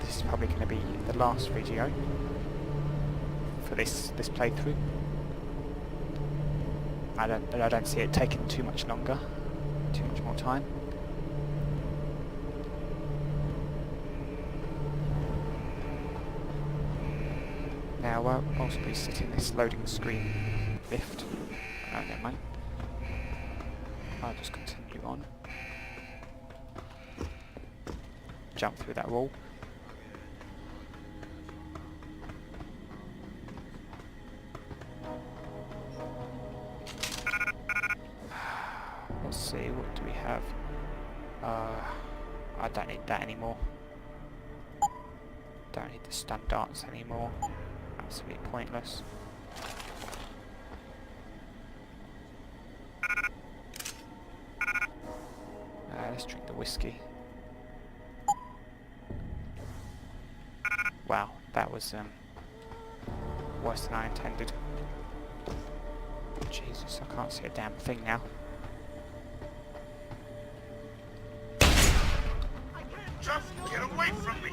this is probably going to be the last video for this playthrough. I don't see it taking too much longer, too much more time. Now I'll also be sitting this loading screen lift. Oh, never mind. I'll just continue on. Jump through that wall. Let's see, what do we have? I don't need that anymore. Don't need the stun darts anymore. Absolutely pointless. Let's drink the whiskey. Wow, that was worse than I intended. Jesus, I can't see a damn thing now. Just get away from me!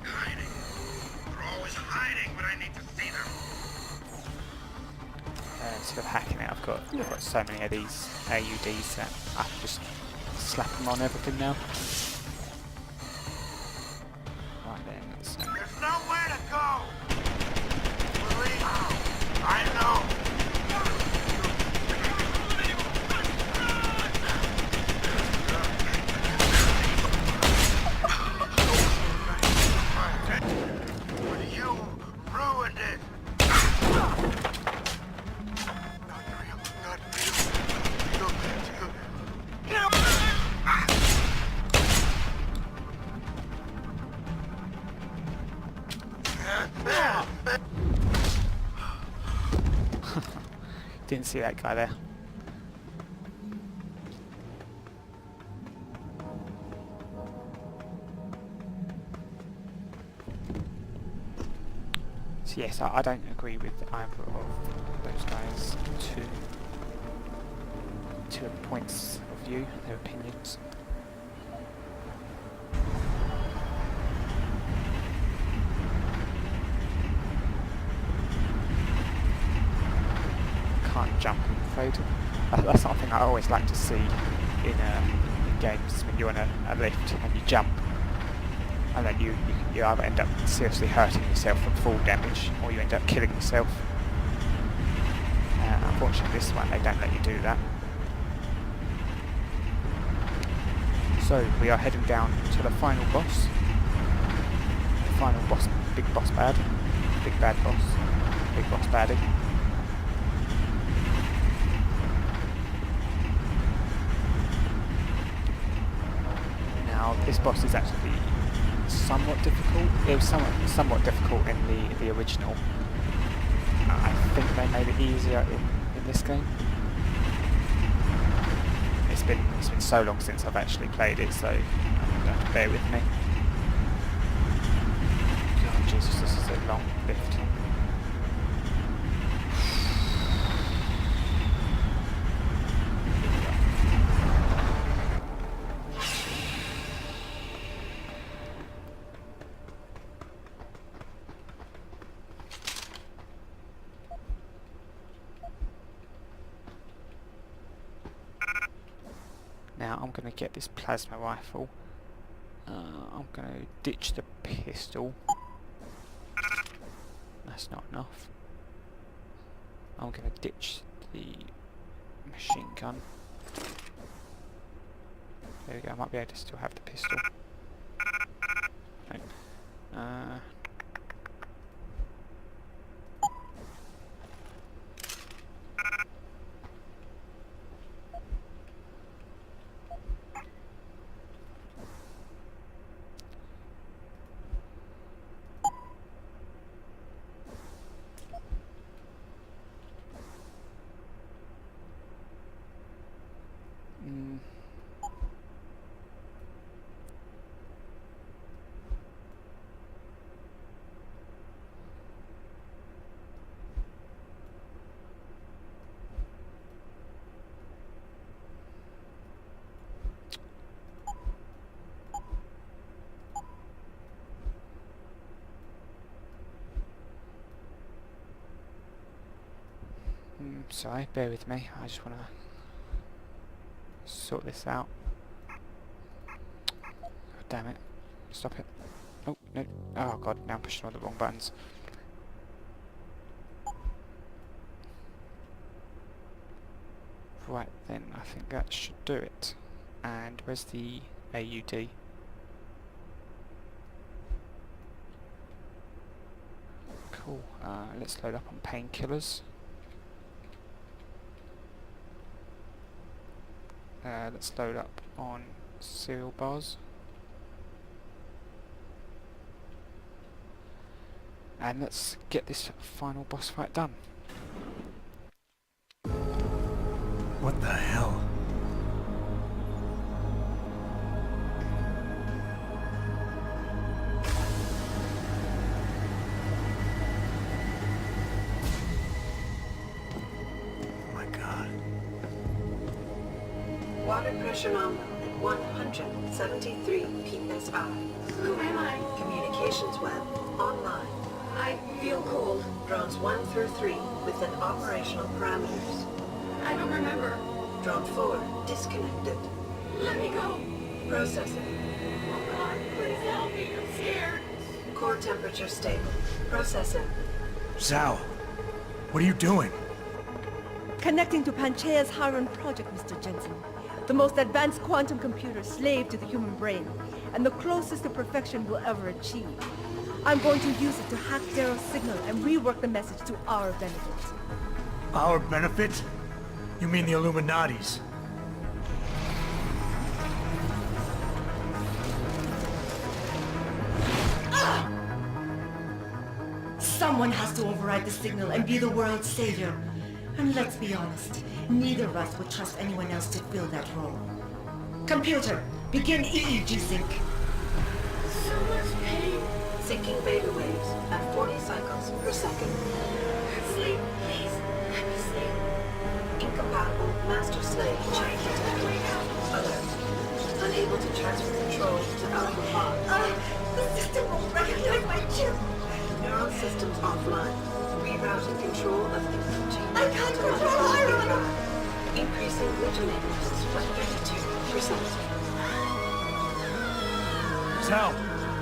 Hiding. They're always hiding when I need to see them. Instead of hacking it, I've got so many of these AUDs that I can just slap them on everything now. Right then, let's There's nowhere to go! Believe me, I know! But you ruined it! Not real, not real. didn't see that guy there. So yes, I don't agree with either of those guys' two points of view, their opinions. Can't jump, I'm afraid. That's something I always like to see in games when you're on a lift and you jump, and then you either end up seriously hurting yourself from fall damage, or you end up killing yourself. Unfortunately, this one they don't let you do that. So we are heading down to the final boss. The final boss, big bad boss, big boss baddie. Now this boss is actually somewhat difficult. It was somewhat difficult in the original. I think they made it easier in this game. It's been so long since I've actually played it, so bear with me. God, Jesus, this is a long lift. Now I'm going to get this plasma rifle. I'm going to ditch the pistol. That's not enough. I'm going to ditch the machine gun. There we go, I might be able to still have the pistol. Right. Sorry, bear with me. I just want to sort this out. Oh, damn it. Stop it. Oh, no. Oh, God. Now I'm pushing all the wrong buttons. Right, then. I think that should do it. And where's the AUD? Cool. Let's load up on painkillers. Let's load up on cereal bars. And let's get this final boss fight done. What the hell? Oh my God. Water pressure nominal at 173 psi. Who am I? Communications web online. I feel cold. Drones 1 through 3 within operational parameters. I don't remember. Drone 4 disconnected. Let me go. Processing. Oh God, please help me. I'm scared. Core temperature stable. Processing. Zhao, what are you doing? Connecting to Panchaea's Hiron project, Mr. Jensen. The most advanced quantum computer slave to the human brain, and the closest to perfection we'll ever achieve. I'm going to use it to hack Darrow's signal and rework the message to our benefit. Our benefit? You mean the Illuminati's? Someone has to override the signal and be the world's savior. And let's be honest, neither of us would trust anyone else to fill that role. Computer, begin EEG sync. So much pain. Syncing beta waves at 40 cycles per second. Sleep, please. Let me sleep. Incompatible master-slave chain detected. Alert. Unable to transfer control to Alpha Pod. The system won't recognize my chip. Neural systems offline. Rerouting control of the chain. I can't control Hiron. Increasing originators by 32%. Zhao,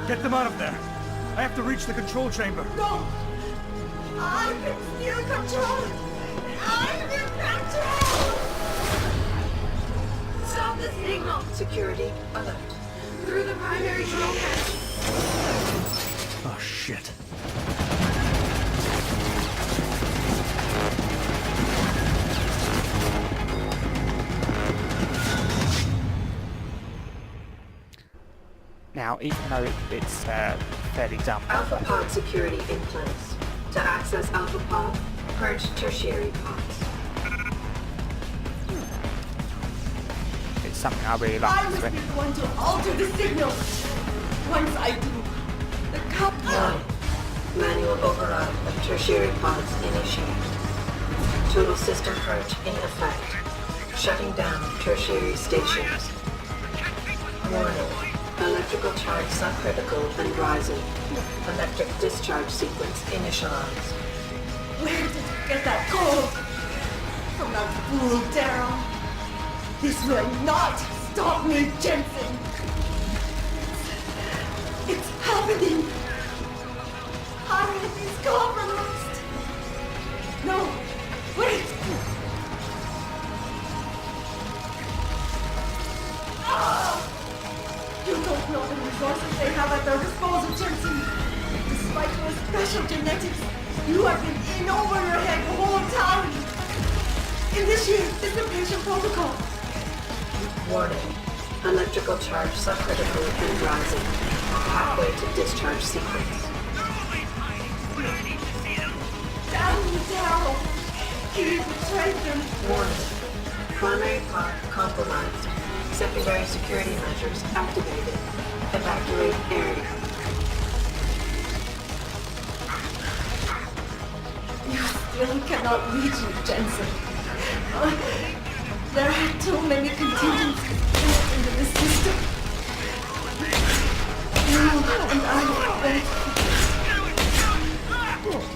get them out of there. I have to reach the control chamber. No! I can still control it! I'm in control! Stop the signal. Security alert. Through the primary control hatch. Oh shit. Now, even though it's fairly dumb, Alpha Pod security in place. To access Alpha Pod, purge tertiary pods. it's something I really I like. was So the one to alter the signal! Once I do, the Warning. Manual override of tertiary pods initiated. Total system purge in effect. Shutting down tertiary stations. Warning. Electrical charge subcritical and rising. Electric discharge sequence initialized. Where did you get that gold? From that fool Darrow. This will not stop me, Jensen! It's happening! Hiron is compromised! No! Wait! Ah! You don't know the resources they have at their disposal, Jensen! Despite your special genetics, you have been in over your head the whole time! Initiate dissipation protocol! Warning. Electrical charge subcritical and rising. Halfway to discharge sequence. Damn you, Darrow! You betrayed them! Warning. Primary pod compromised. Secondary security measures activated. Evacuate area. You still cannot reach it, Jensen. There are too many contingencies built into the system. You and I both.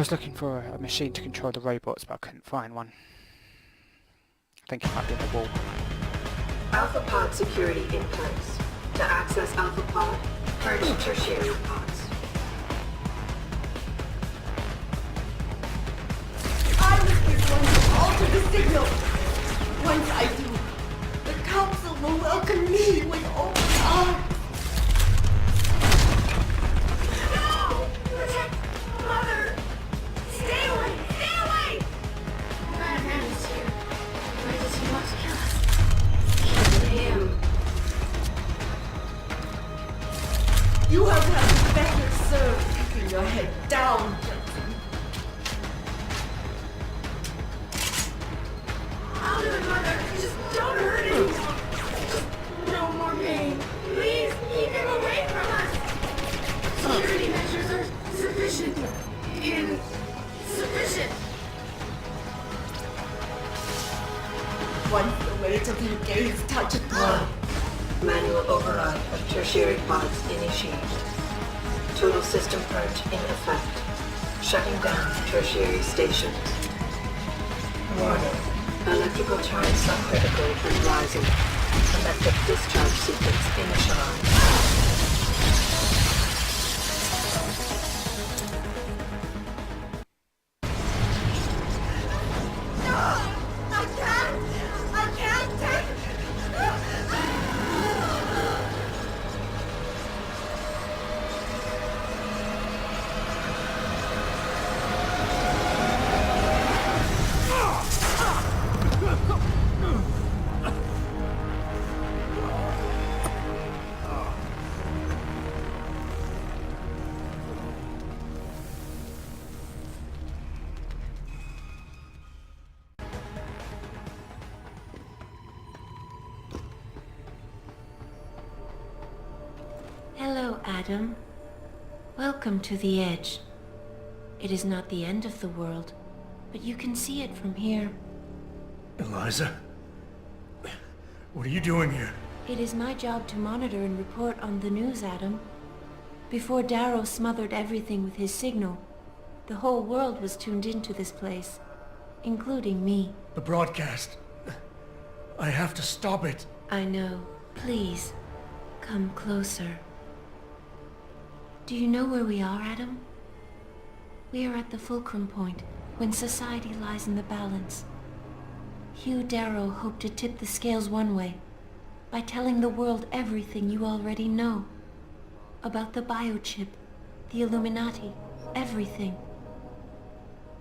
was looking for a machine to control the robots, but I couldn't find one. I think it might be in the wall. Alpha pod security in place. To access Alpha pod, purge tertiary pods. I was the one to alter the signal. Once I do, the Council will welcome me with open arms. No! Protect Mother! Stay away! Stay away! Bad man is here. Why does he want to kill us? Kill him. You have had better served keeping your head down, Jensen. I'll do it, Mother. Just don't hurt him. Just no more pain. Please keep him away from us. Security measures are sufficient. Insufficient. Once the weight of your gaze touches mine, Manual override of tertiary pods initiated. Total system purge in effect. Shutting down tertiary stations. Warning. Electrical charge subcritical and rising. Electric discharge sequence initialized. I can't take it. Hello, Adam. Welcome to the Edge. It is not the end of the world, but you can see it from here. Eliza? What are you doing here? It is my job to monitor and report on the news, Adam. Before Darrow smothered everything with his signal, the whole world was tuned into this place, including me. The broadcast. I have to stop it. I know. Please, come closer. Do you know where we are, Adam? We are at the fulcrum point, when society lies in the balance. Hugh Darrow hoped to tip the scales one way, by telling the world everything you already know. About the biochip, the Illuminati, everything.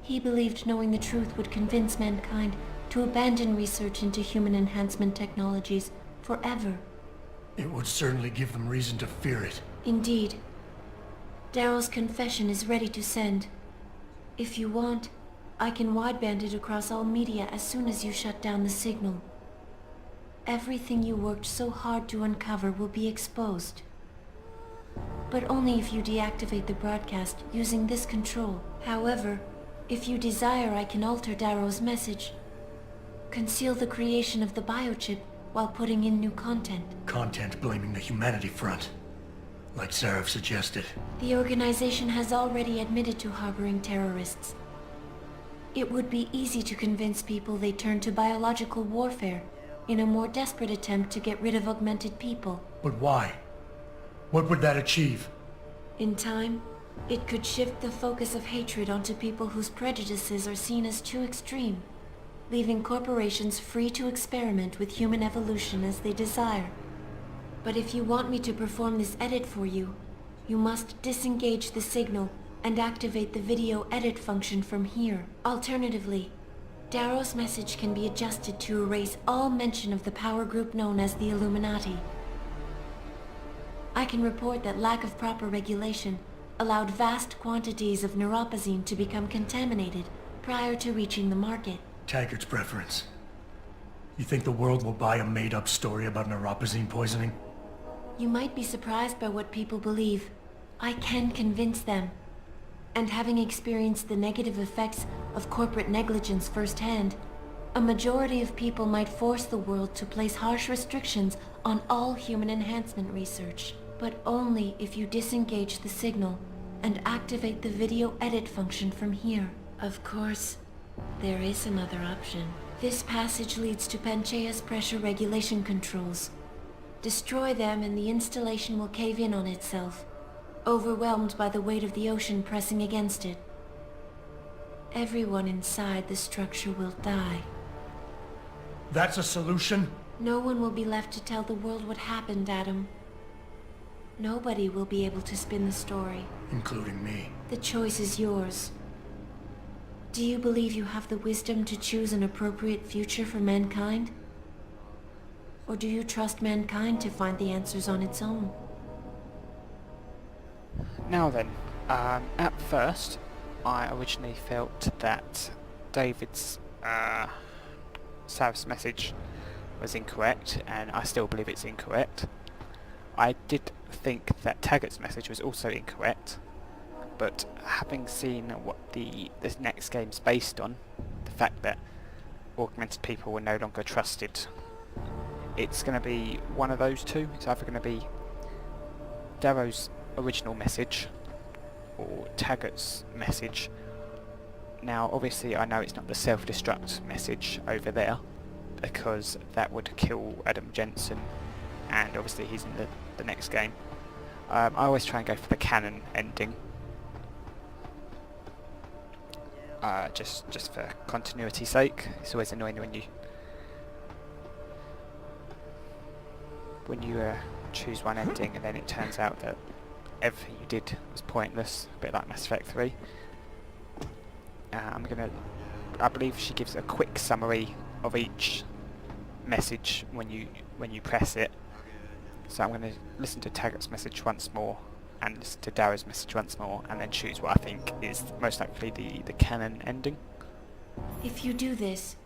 He believed knowing the truth would convince mankind to abandon research into human enhancement technologies forever. It would certainly give them reason to fear it. Indeed. Darrow's confession is ready to send. If you want, I can wideband it across all media as soon as you shut down the signal. Everything you worked so hard to uncover will be exposed. But only if you deactivate the broadcast using this control. However, if you desire, I can alter Darrow's message. Conceal the creation of the biochip while putting in new content. Content blaming the humanity front. Like Sarah suggested. The organization has already admitted to harboring terrorists. It would be easy to convince people they turn to biological warfare in a more desperate attempt to get rid of augmented people. But why? What would that achieve? In time, it could shift the focus of hatred onto people whose prejudices are seen as too extreme, leaving corporations free to experiment with human evolution as they desire. But if you want me to perform this edit for you, you must disengage the signal and activate the video edit function from here. Alternatively, Darrow's message can be adjusted to erase all mention of the power group known as the Illuminati. I can report that lack of proper regulation allowed vast quantities of neuropozyne to become contaminated prior to reaching the market. Taggart's preference. You think the world will buy a made-up story about neuropozyne poisoning? You might be surprised by what people believe. I can convince them. And having experienced the negative effects of corporate negligence firsthand, a majority of people might force the world to place harsh restrictions on all human enhancement research. But only if you disengage the signal and activate the video edit function from here. Of course, there is another option. This passage leads to Panchaea's pressure regulation controls. Destroy them and the installation will cave in on itself, overwhelmed by the weight of the ocean pressing against it. Everyone inside the structure will die. That's a solution? No one will be left to tell the world what happened, Adam. Nobody will be able to spin the story. Including me. The choice is yours. Do you believe you have the wisdom to choose an appropriate future for mankind? Or do you trust mankind to find the answers on its own? Now then, at first, I originally felt that David's Sarah's message was incorrect, and I still believe it's incorrect. I did think that Taggart's message was also incorrect, but having seen what this next game's based on, the fact that augmented people were no longer trusted, it's going to be one of those two. It's either going to be Darrow's original message or Taggart's message. Now obviously I know it's not the self-destruct message over there, because that would kill Adam Jensen, and obviously he's in the next game. I always try and go for the canon ending, just for continuity's sake. It's always annoying when you choose one ending and then it turns out that everything you did was pointless, a bit like Mass Effect 3. I believe she gives a quick summary of each message when you press it. So I'm going to listen to Taggart's message once more and listen to Darrow's message once more, and then choose what I think is most likely the canon ending. If you do this,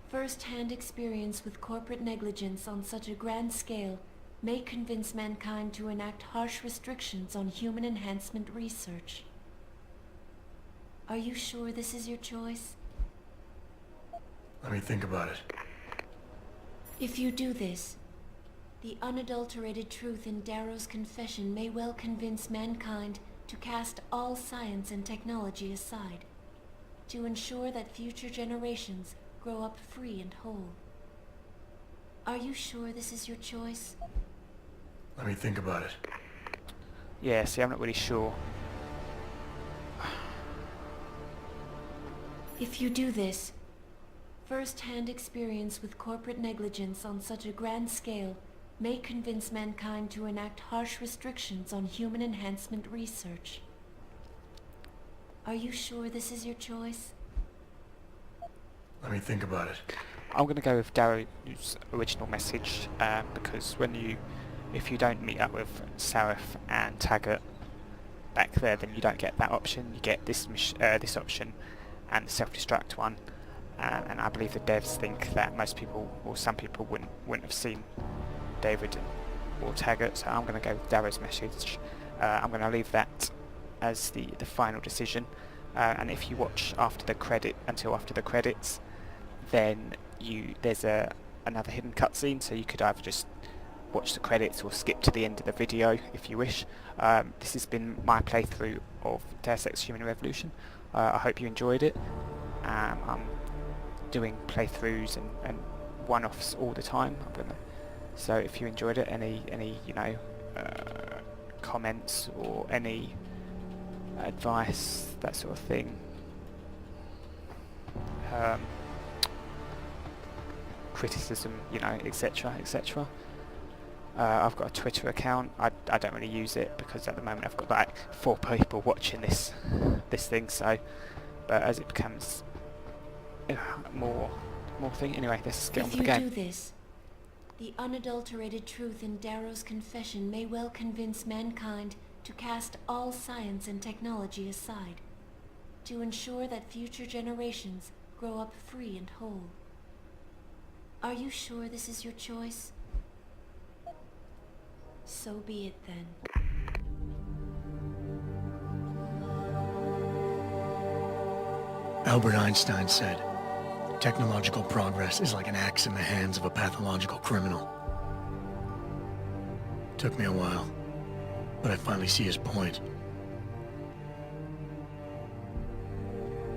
first-hand experience with corporate negligence on such a grand scale may convince mankind to enact harsh restrictions on human enhancement research. Are you sure this is your choice? Let me think about it. If you do this, the unadulterated truth in Darrow's confession may well convince mankind to cast all science and technology aside, to ensure that future generations grow up free and whole. Are you sure this is your choice? Let me think about it. Yeah, see, I'm not really sure. If you do this, first-hand experience with corporate negligence on such a grand scale may convince mankind to enact harsh restrictions on human enhancement research. Are you sure this is your choice? Let me think about it. I'm going to go with Darrow's original message, because if you don't meet up with Sarah and Taggart back there, then you don't get that option. You get this option and the self-destruct one, and I believe the devs think that most people, or some people, wouldn't have seen David or Taggart, so I'm going to go with Darrow's message. I'm going to leave that as the final decision, and if you watch until after the credits, then there's another hidden cutscene, so you could either just watch the credits or skip to the end of the video if you wish. This has been my playthrough of Deus Ex Human Revolution. I hope you enjoyed it. I'm doing playthroughs and one-offs all the time. So if you enjoyed it, any comments or any advice, that sort of thing, criticism, etc., etc. I've got a Twitter account. I don't really use it because at the moment I've got like 4 people watching this thing. So, but as it becomes more thing, anyway, let's get on with the game. If you do this, the unadulterated truth in Darrow's confession may well convince mankind to cast all science and technology aside, to ensure that future generations grow up free and whole. Are you sure this is your choice? So be it then. Albert Einstein said, technological progress is like an axe in the hands of a pathological criminal. Took me a while, but I finally see his point.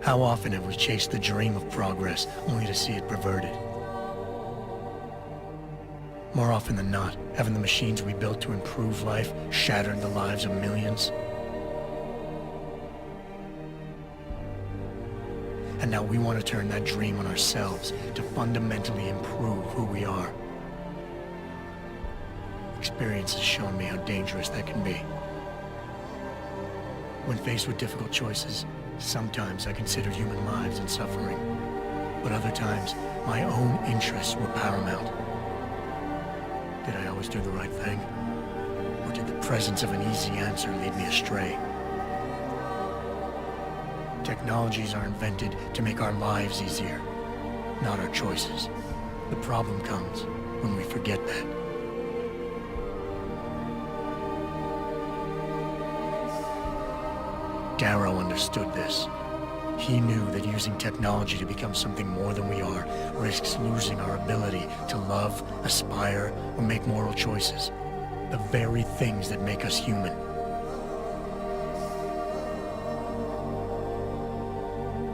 How often have we chased the dream of progress only to see it perverted? More often than not, haven't the machines we built to improve life shattered the lives of millions? And now we want to turn that dream on ourselves to fundamentally improve who we are. Experience has shown me how dangerous that can be. When faced with difficult choices, sometimes I considered human lives and suffering, but other times, my own interests were paramount. Did I always do the right thing? Or did the presence of an easy answer lead me astray? Technologies are invented to make our lives easier, not our choices. The problem comes when we forget that. Darrow understood this. He knew that using technology to become something more than we are risks losing our ability to love, aspire, or make moral choices. The very things that make us human.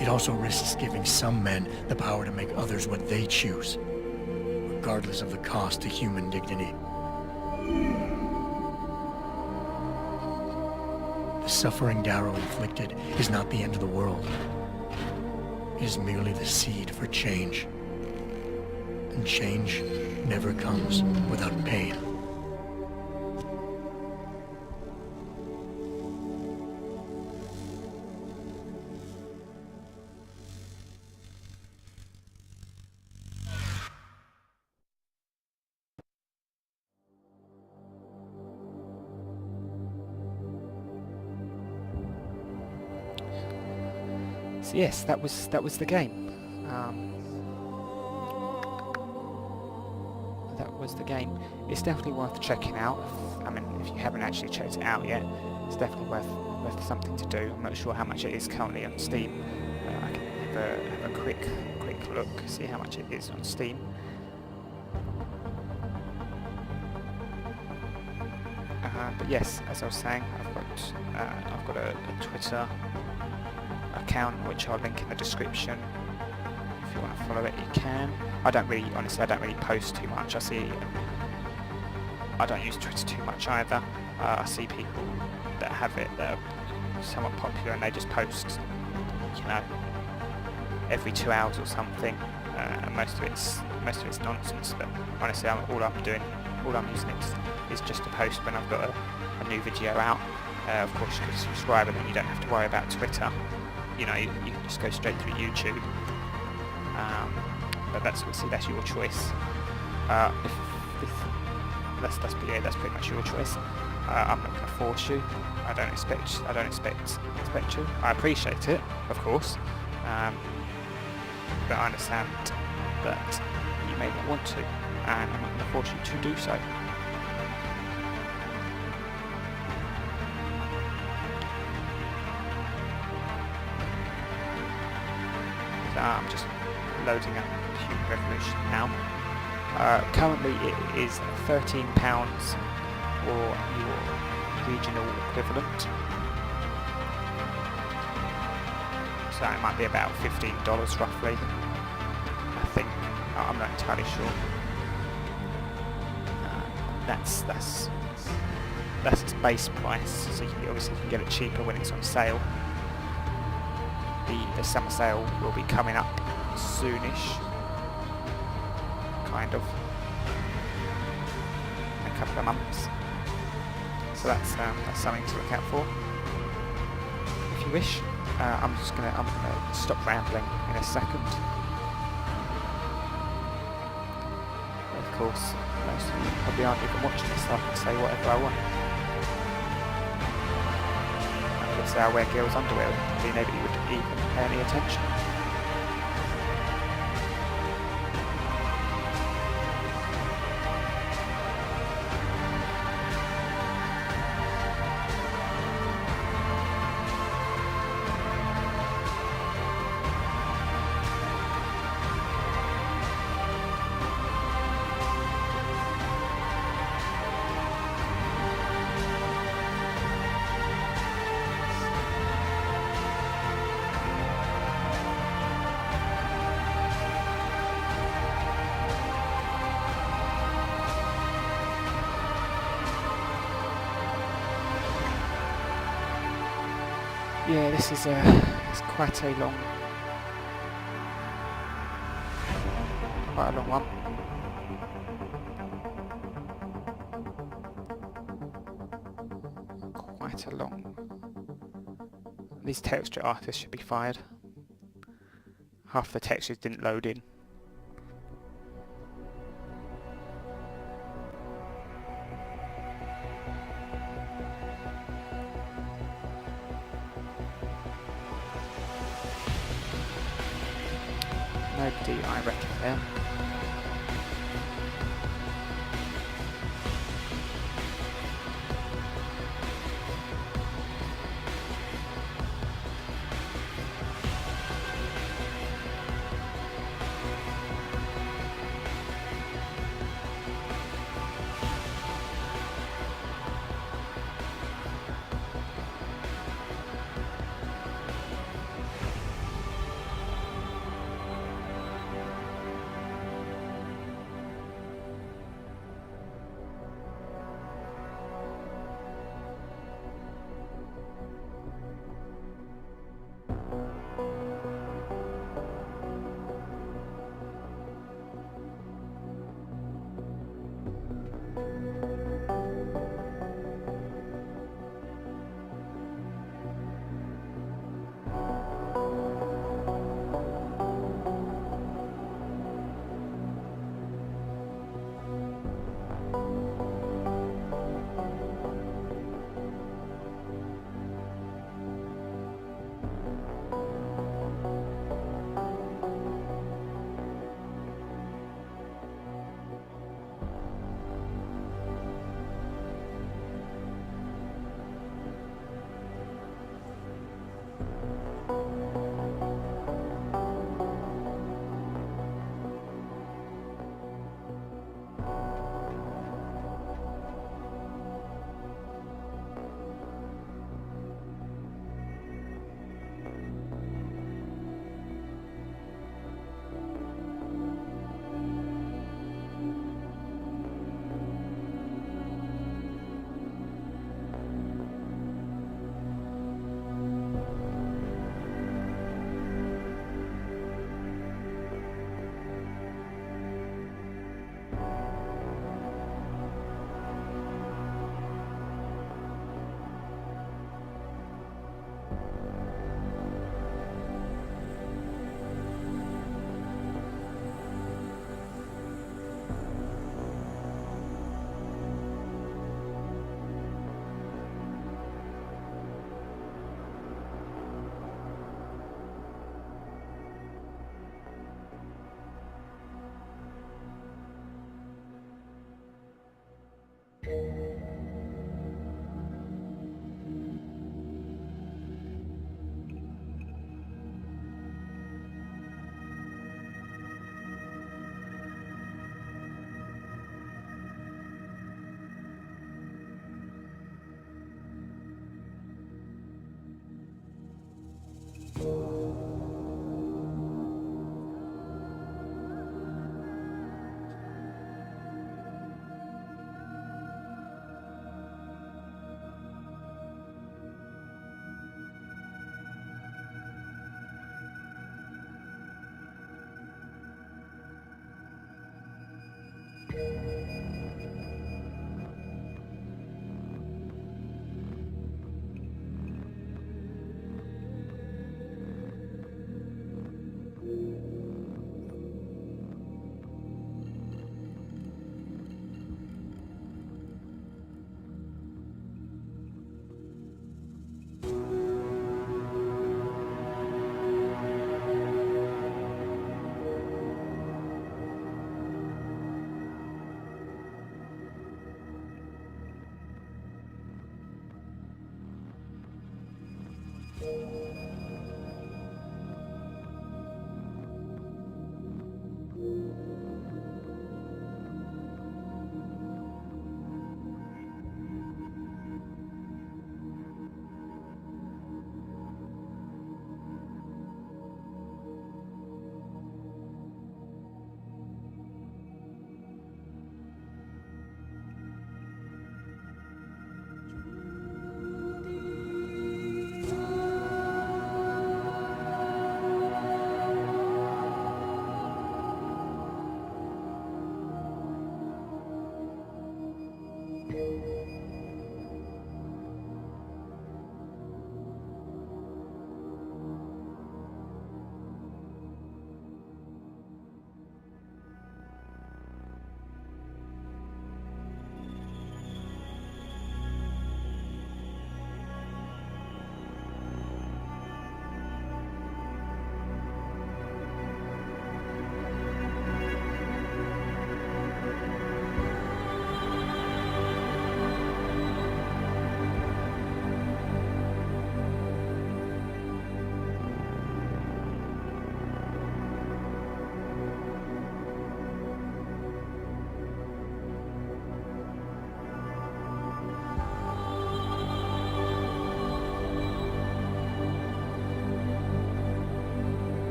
It also risks giving some men the power to make others what they choose, regardless of the cost to human dignity. The suffering Darrow inflicted is not the end of the world. It is merely the seed for change. And change never comes without pain. So yes, that was the game. That was the game. It's definitely worth checking out. I mean, if you haven't actually checked it out yet, it's definitely worth something to do. I'm not sure how much it is currently on Steam. I can have a quick look, see how much it is on Steam. But yes, as I was saying, I've got a Twitter account which I'll link in the description. If you want to follow it, you can. Honestly, I don't really post too much. I don't use Twitter too much either. I see people that have it that are somewhat popular and they just post, every 2 hours or something. And most of it's nonsense. But honestly, all I'm using it is just to post when I've got a new video out. Of course, you can subscribe and then you don't have to worry about Twitter. You can just go straight through YouTube. But that's your choice. That's pretty much your choice. I'm not going to force you. I don't expect you. I appreciate it, of course, but I understand that you may not want to, and I'm not going to force you to do so. I'm just loading up Human Revolution now. Currently it is £13 or your regional equivalent. So it might be about $15 roughly, I think. I'm not entirely sure. That's its base price, so you obviously can get it cheaper when it's on sale. The summer sale will be coming up soonish, kind of, in a couple of months. So that's something to look out for, if you wish. I'm gonna stop rambling in a second. Of course, most of you probably aren't even watching this, so I can say whatever I want. I say I wear girls' underwear, and nobody would even pay any attention. Yeah, this is it's quite a long one. Quite a long. These texture artists should be fired. Half the textures didn't load in. Nobody, I reckon, there.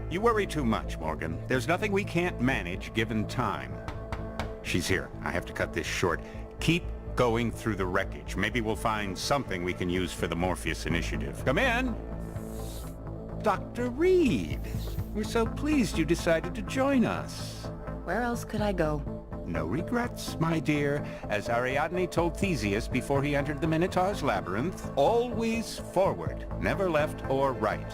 You worry too much, Morgan. There's nothing we can't manage given time. She's here. I have to cut this short. Keep going through the wreckage. Maybe we'll find something we can use for the Morpheus initiative. Come in! Dr. Reed! We're so pleased you decided to join us. Where else could I go? No regrets, my dear. As Ariadne told Theseus before he entered the Minotaur's labyrinth, always forward, never left or right.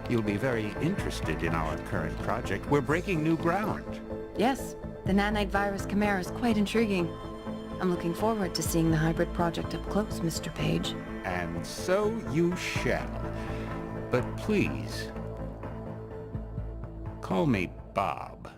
You'll be very interested in our current project. We're breaking new ground. Yes, the nanite virus chimera is quite intriguing. I'm looking forward to seeing the hybrid project up close, Mr. Page. And so you shall. But please, call me Bob.